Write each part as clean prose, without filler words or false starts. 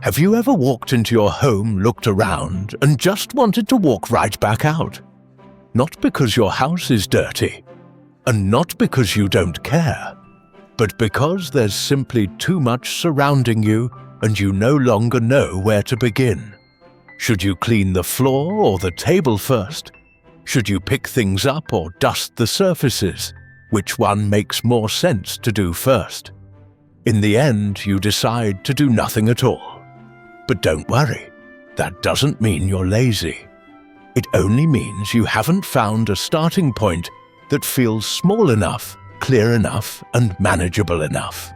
Have you ever walked into your home, looked around, and just wanted to walk right back out? Not because your house is dirty, and not because you don't care, but because there's simply too much surrounding you and you no longer know where to begin. Should you clean the floor or the table first? Should you pick things up or dust the surfaces? Which one makes more sense to do first? In the end, you decide to do nothing at all. But don't worry, that doesn't mean you're lazy. It only means you haven't found a starting point that feels small enough, clear enough, and manageable enough.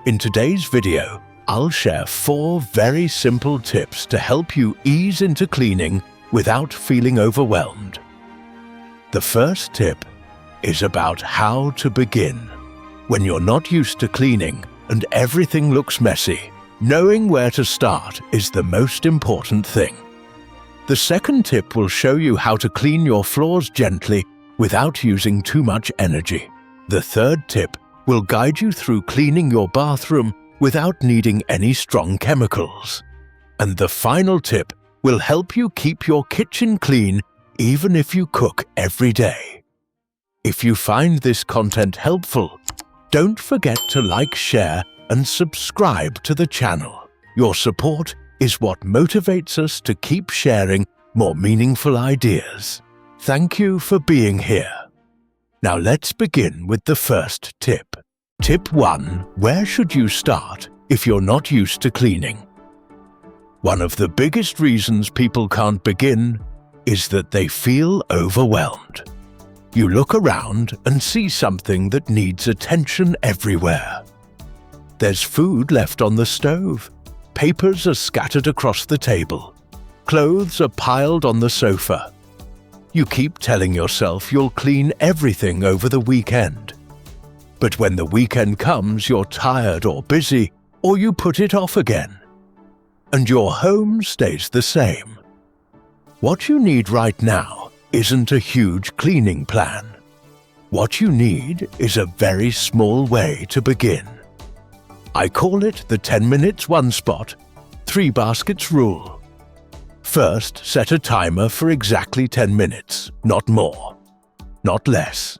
In today's video, I'll share 4 very simple tips to help you ease into cleaning without feeling overwhelmed. The first tip is about how to begin. When you're not used to cleaning and everything looks messy, knowing where to start is the most important thing. The second tip will show you how to clean your floors gently without using too much energy. The third tip will guide you through cleaning your bathroom without needing any strong chemicals. And the final tip will help you keep your kitchen clean even if you cook every day. If you find this content helpful, don't forget to like, share, and subscribe to the channel. Your support is what motivates us to keep sharing more meaningful ideas. Thank you for being here. Now let's begin with the first tip. Tip 1. Where should you start if you're not used to cleaning? One of the biggest reasons people can't begin is that they feel overwhelmed. You look around and see something that needs attention everywhere. There's food left on the stove, papers are scattered across the table, clothes are piled on the sofa. You keep telling yourself you'll clean everything over the weekend. But when the weekend comes, you're tired or busy, or you put it off again. And your home stays the same. What you need right now isn't a huge cleaning plan. What you need is a very small way to begin. I call it the 10 minutes 1 spot, 3 baskets rule. First, set a timer for exactly 10 minutes, not more, not less.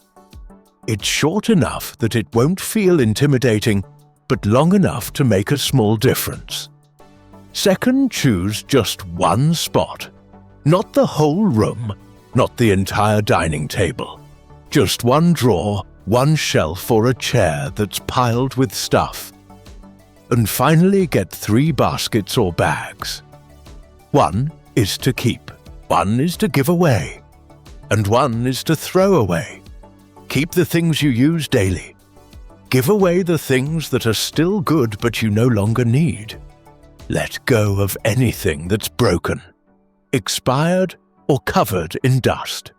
It's short enough that it won't feel intimidating, but long enough to make a small difference. Second, choose just 1 spot. Not the whole room, not the entire dining table. Just 1 drawer, 1 shelf or a chair that's piled with stuff. And finally, get 3 baskets or bags. 1 is to keep, 1 is to give away, and 1 is to throw away. Keep the things you use daily. Give away the things that are still good but you no longer need. Let go of anything that's broken, expired, or covered in dust.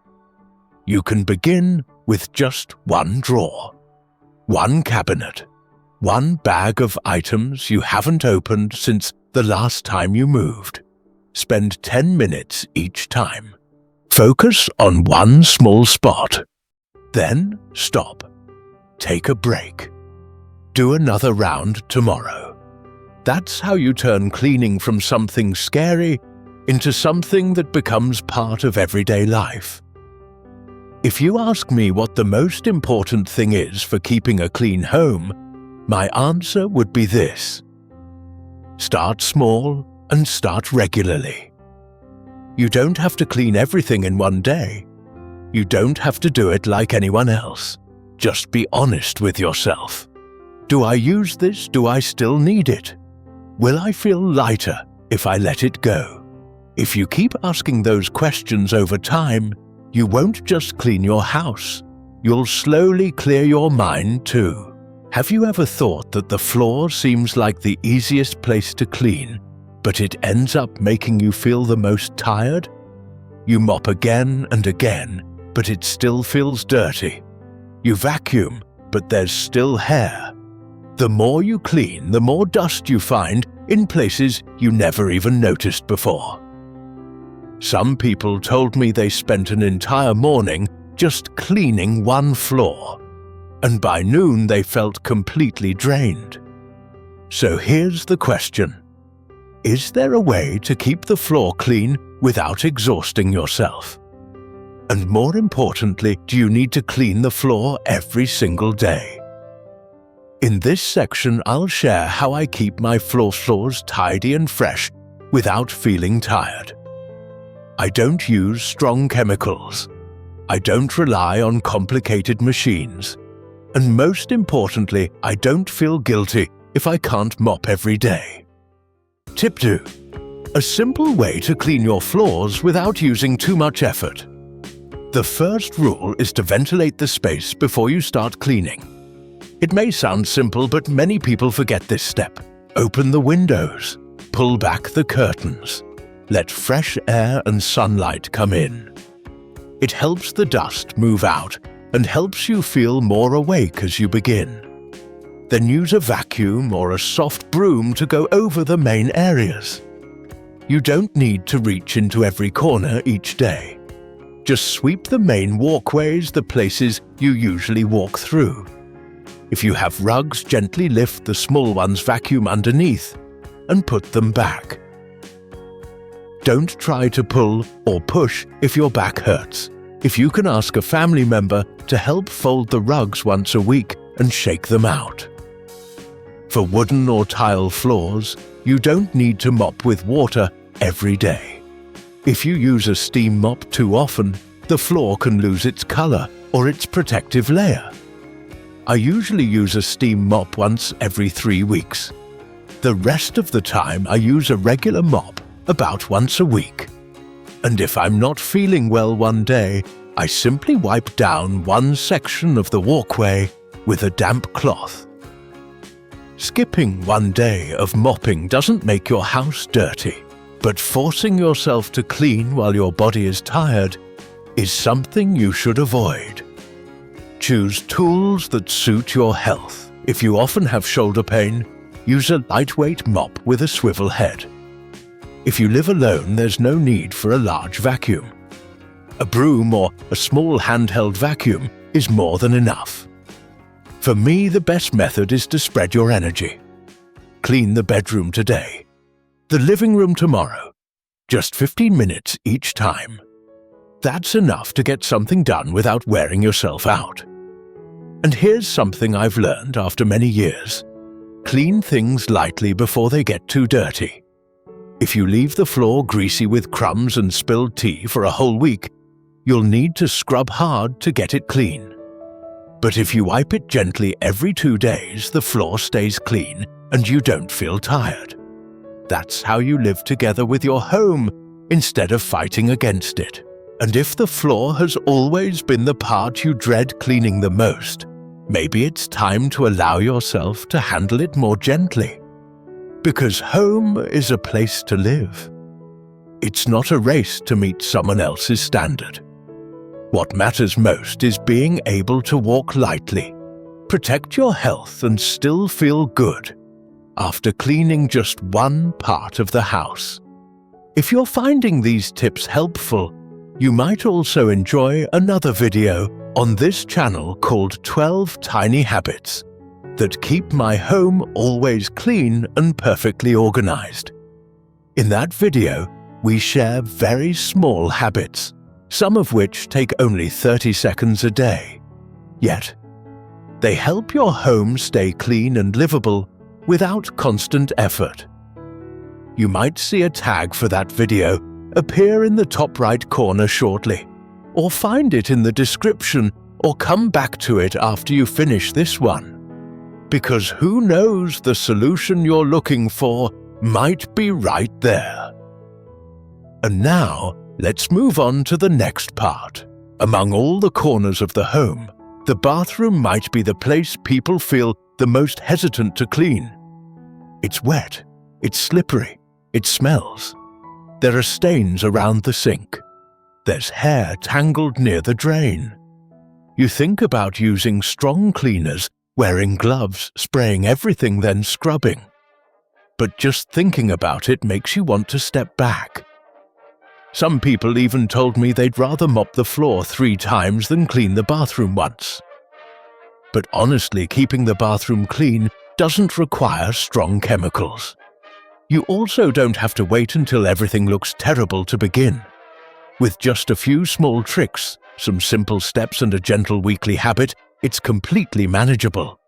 You can begin with just 1 drawer, 1 cabinet, 1 bag of items you haven't opened since the last time you moved. Spend 10 minutes each time. Focus on 1 small spot. Then stop. Take a break. Do another round tomorrow. That's how you turn cleaning from something scary into something that becomes part of everyday life. If you ask me what the most important thing is for keeping a clean home, my answer would be this: start small and start regularly. You don't have to clean everything in one day. You don't have to do it like anyone else. Just be honest with yourself. Do I use this? Do I still need it? Will I feel lighter if I let it go? If you keep asking those questions over time, you won't just clean your house. You'll slowly clear your mind too. Have you ever thought that the floor seems like the easiest place to clean, but it ends up making you feel the most tired? You mop again and again, but it still feels dirty. You vacuum, but there's still hair. The more you clean, the more dust you find in places you never even noticed before. Some people told me they spent an entire morning just cleaning one floor, and by noon they felt completely drained. So here's the question: Is there a way to keep the floor clean without exhausting yourself? And more importantly, do you need to clean the floor every single day? In this section, I'll share how I keep my floors tidy and fresh without feeling tired. I don't use strong chemicals. I don't rely on complicated machines. And most importantly, I don't feel guilty if I can't mop every day. Tip 2. A simple way to clean your floors without using too much effort. The first rule is to ventilate the space before you start cleaning. It may sound simple, but many people forget this step. Open the windows. Pull back the curtains. Let fresh air and sunlight come in. It helps the dust move out and helps you feel more awake as you begin. Then use a vacuum or a soft broom to go over the main areas. You don't need to reach into every corner each day. Just sweep the main walkways, the places you usually walk through. If you have rugs, gently lift the small ones, vacuum underneath, and put them back. Don't try to pull or push if your back hurts. If you can ask a family member to help fold the rugs once a week and shake them out. For wooden or tile floors, you don't need to mop with water every day. If you use a steam mop too often, the floor can lose its color or its protective layer. I usually use a steam mop once every 3 weeks. The rest of the time I use a regular mop about once a week. And if I'm not feeling well one day, I simply wipe down one section of the walkway with a damp cloth. Skipping one day of mopping doesn't make your house dirty, but forcing yourself to clean while your body is tired is something you should avoid. Choose tools that suit your health. If you often have shoulder pain, use a lightweight mop with a swivel head. If you live alone, there's no need for a large vacuum. A broom or a small handheld vacuum is more than enough. For me, the best method is to spread your energy. Clean the bedroom today, the living room tomorrow, just 15 minutes each time. That's enough to get something done without wearing yourself out. And here's something I've learned after many years. Clean things lightly before they get too dirty. If you leave the floor greasy with crumbs and spilled tea for a whole week, you'll need to scrub hard to get it clean. But if you wipe it gently every 2 days, the floor stays clean and you don't feel tired. That's how you live together with your home instead of fighting against it. And if the floor has always been the part you dread cleaning the most, maybe it's time to allow yourself to handle it more gently. Because home is a place to live. It's not a race to meet someone else's standard. What matters most is being able to walk lightly, protect your health and still feel good after cleaning just one part of the house. If you're finding these tips helpful, you might also enjoy another video on this channel called 12 Tiny Habits that keep my home always clean and perfectly organized. In that video, we share very small habits, some of which take only 30 seconds a day. Yet, they help your home stay clean and livable without constant effort. You might see a tag for that video appear in the top right corner shortly, or find it in the description, or come back to it after you finish this one. Because who knows, the solution you're looking for might be right there. And now, let's move on to the next part. Among all the corners of the home, the bathroom might be the place people feel the most hesitant to clean. It's wet, it's slippery, it smells. There are stains around the sink. There's hair tangled near the drain. You think about using strong cleaners, wearing gloves, spraying everything, then scrubbing. But just thinking about it makes you want to step back. Some people even told me they'd rather mop the floor 3 times than clean the bathroom once. But honestly, keeping the bathroom clean doesn't require strong chemicals. You also don't have to wait until everything looks terrible to begin. With just a few small tricks, some simple steps and a gentle weekly habit, it's completely manageable.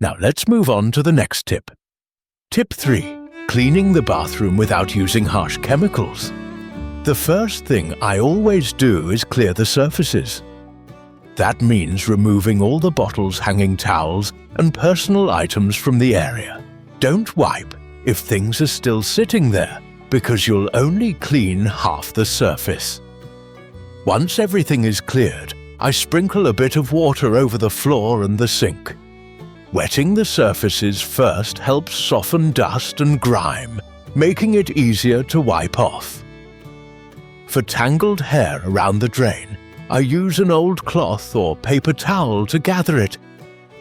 Now let's move on to the next tip. Tip 3. Cleaning the bathroom without using harsh chemicals. The first thing I always do is clear the surfaces. That means removing all the bottles, hanging towels, and personal items from the area. Don't wipe if things are still sitting there, because you'll only clean half the surface. Once everything is cleared, I sprinkle a bit of water over the floor and the sink. Wetting the surfaces first helps soften dust and grime, making it easier to wipe off. For tangled hair around the drain, I use an old cloth or paper towel to gather it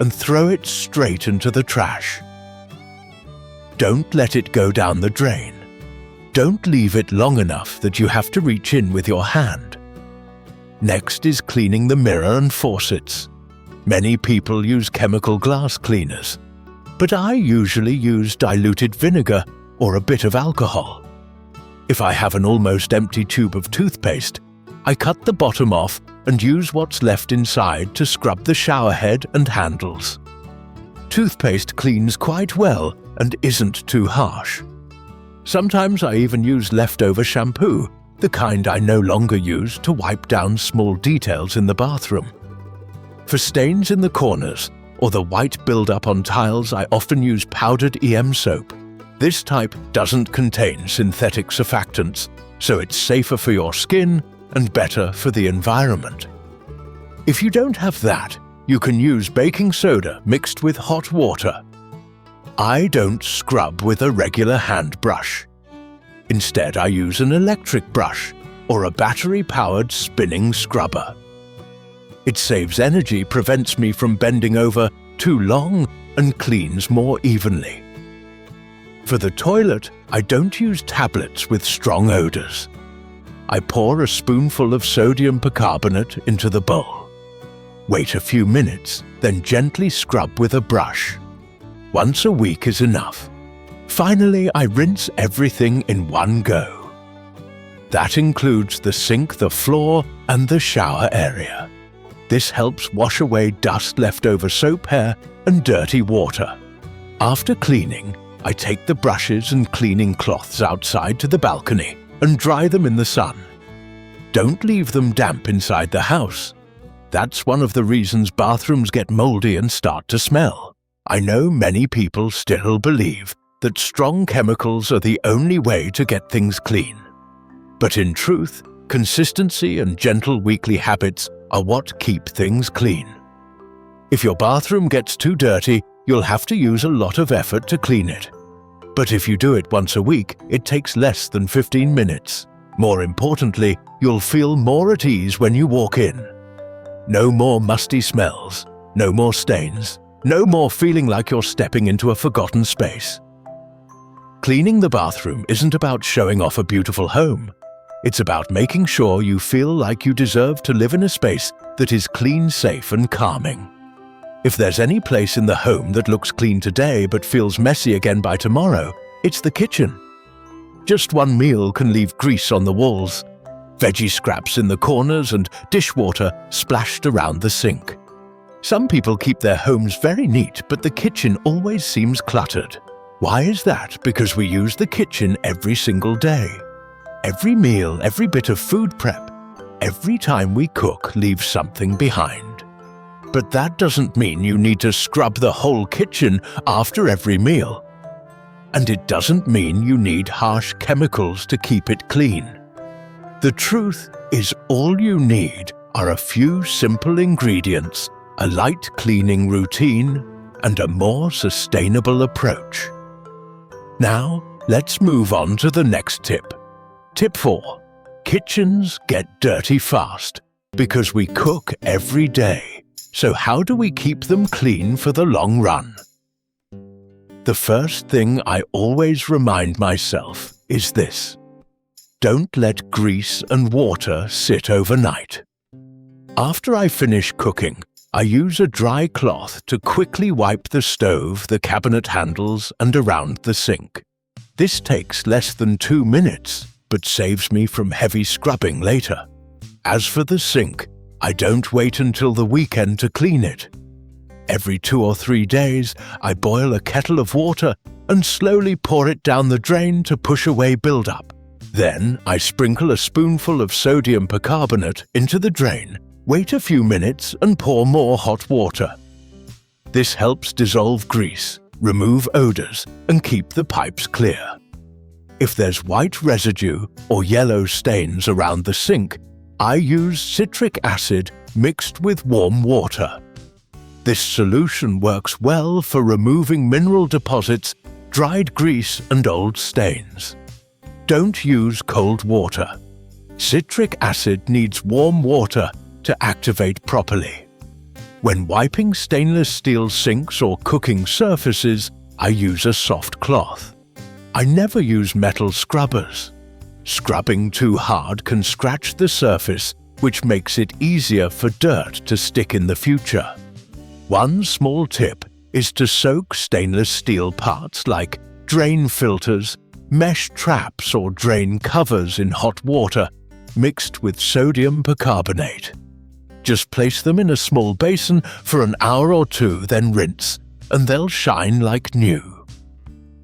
and throw it straight into the trash. Don't let it go down the drain. Don't leave it long enough that you have to reach in with your hand. Next is cleaning the mirror and faucets. Many people use chemical glass cleaners, but I usually use diluted vinegar or a bit of alcohol. If I have an almost empty tube of toothpaste, I cut the bottom off and use what's left inside to scrub the shower head and handles. Toothpaste cleans quite well and isn't too harsh. Sometimes I even use leftover shampoo, the kind I no longer use, to wipe down small details in the bathroom. For stains in the corners or the white buildup on tiles, I often use powdered EM soap. This type doesn't contain synthetic surfactants, so it's safer for your skin and better for the environment. If you don't have that, you can use baking soda mixed with hot water. I don't scrub with a regular hand brush. Instead, I use an electric brush or a battery-powered spinning scrubber. It saves energy, prevents me from bending over too long, and cleans more evenly. For the toilet, I don't use tablets with strong odors. I pour a spoonful of sodium bicarbonate into the bowl. Wait a few minutes, then gently scrub with a brush. Once a week is enough. Finally, I rinse everything in one go. That includes the sink, the floor, and the shower area. This helps wash away dust, leftover soap hair, and dirty water. After cleaning, I take the brushes and cleaning cloths outside to the balcony and dry them in the sun. Don't leave them damp inside the house. That's one of the reasons bathrooms get moldy and start to smell. I know many people still believe that strong chemicals are the only way to get things clean. But in truth, consistency and gentle weekly habits are what keep things clean. If your bathroom gets too dirty, you'll have to use a lot of effort to clean it. But if you do it once a week, it takes less than 15 minutes. More importantly, you'll feel more at ease when you walk in. No more musty smells, no more stains, no more feeling like you're stepping into a forgotten space. Cleaning the bathroom isn't about showing off a beautiful home. It's about making sure you feel like you deserve to live in a space that is clean, safe, and calming. If there's any place in the home that looks clean today but feels messy again by tomorrow, it's the kitchen. Just one meal can leave grease on the walls, veggie scraps in the corners, and dishwater splashed around the sink. Some people keep their homes very neat, but the kitchen always seems cluttered. Why is that? Because we use the kitchen every single day. Every meal, every bit of food prep, every time we cook leaves something behind. But that doesn't mean you need to scrub the whole kitchen after every meal. And it doesn't mean you need harsh chemicals to keep it clean. The truth is, all you need are a few simple ingredients, a light cleaning routine, and a more sustainable approach. Now, let's move on to the next tip. Tip 4. Kitchens get dirty fast because we cook every day. So how do we keep them clean for the long run? The first thing I always remind myself is this: don't let grease and water sit overnight. After I finish cooking, I use a dry cloth to quickly wipe the stove, the cabinet handles, and around the sink. This takes less than 2 minutes, but saves me from heavy scrubbing later. As for the sink, I don't wait until the weekend to clean it. Every 2 or 3 days, I boil a kettle of water and slowly pour it down the drain to push away buildup. Then I sprinkle a spoonful of sodium bicarbonate into the drain, wait a few minutes and pour more hot water. This helps dissolve grease, remove odors, and keep the pipes clear. If there's white residue or yellow stains around the sink, I use citric acid mixed with warm water. This solution works well for removing mineral deposits, dried grease, and old stains. Don't use cold water. Citric acid needs warm water to activate properly. When wiping stainless steel sinks or cooking surfaces, I use a soft cloth. I never use metal scrubbers. Scrubbing too hard can scratch the surface, which makes it easier for dirt to stick in the future. One small tip is to soak stainless steel parts like drain filters, mesh traps or drain covers in hot water mixed with sodium bicarbonate. Just place them in a small basin for an hour or 2, then rinse, and they'll shine like new.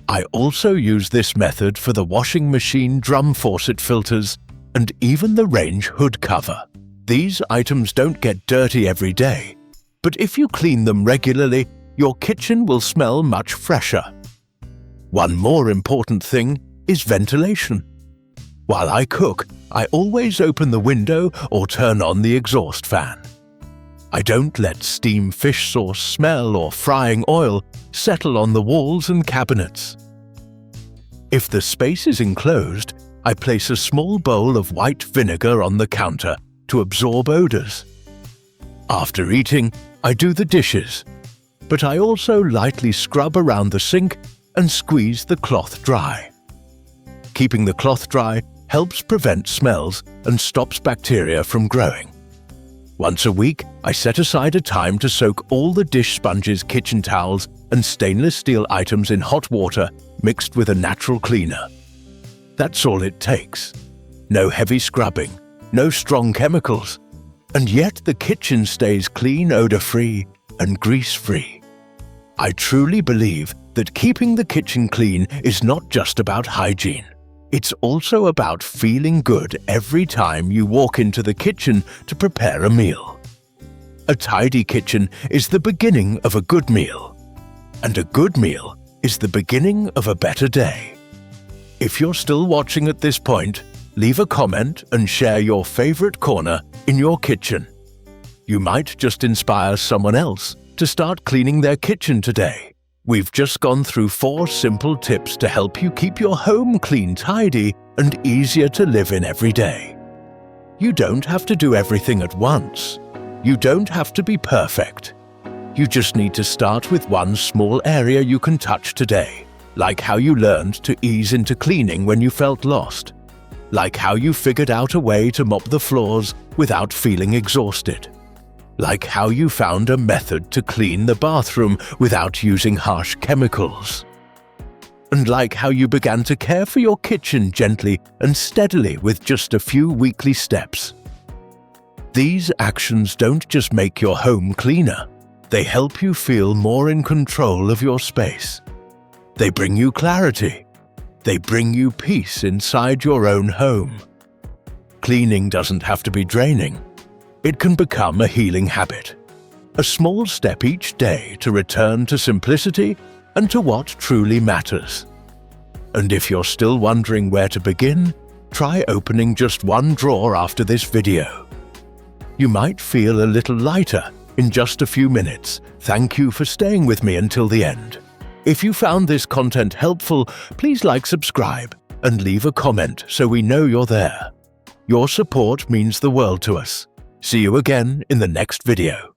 I also use this method for the washing machine drum faucet filters and even the range hood cover. These items don't get dirty every day, but if you clean them regularly, your kitchen will smell much fresher. One more important thing is ventilation. While I cook, I always open the window or turn on the exhaust fan. I don't let steam fish sauce smell or frying oil settle on the walls and cabinets. If the space is enclosed, I place a small bowl of white vinegar on the counter to absorb odors. After eating, I do the dishes, but I also lightly scrub around the sink and squeeze the cloth dry. Keeping the cloth dry helps prevent smells and stops bacteria from growing. Once a week, I set aside a time to soak all the dish sponges, kitchen towels, and stainless steel items in hot water mixed with a natural cleaner. That's all it takes. No heavy scrubbing, no strong chemicals, and yet the kitchen stays clean, odor-free, and grease-free. I truly believe that keeping the kitchen clean is not just about hygiene. It's also about feeling good every time you walk into the kitchen to prepare a meal. A tidy kitchen is the beginning of a good meal, and a good meal is the beginning of a better day. If you're still watching at this point, leave a comment and share your favorite corner in your kitchen. You might just inspire someone else to start cleaning their kitchen today. We've just gone through 4 simple tips to help you keep your home clean, tidy, and easier to live in every day. You don't have to do everything at once. You don't have to be perfect. You just need to start with one small area you can touch today, like how you learned to ease into cleaning when you felt lost, like how you figured out a way to mop the floors without feeling exhausted, like how you found a method to clean the bathroom without using harsh chemicals, and like how you began to care for your kitchen gently and steadily with just a few weekly steps. These actions don't just make your home cleaner, they help you feel more in control of your space. They bring you clarity. They bring you peace inside your own home. Cleaning doesn't have to be draining. It can become a healing habit, a small step each day to return to simplicity and to what truly matters. And if you're still wondering where to begin, try opening just one drawer after this video. You might feel a little lighter in just a few minutes. Thank you for staying with me until the end. If you found this content helpful, please like, subscribe, and leave a comment so we know you're there. Your support means the world to us. See you again in the next video.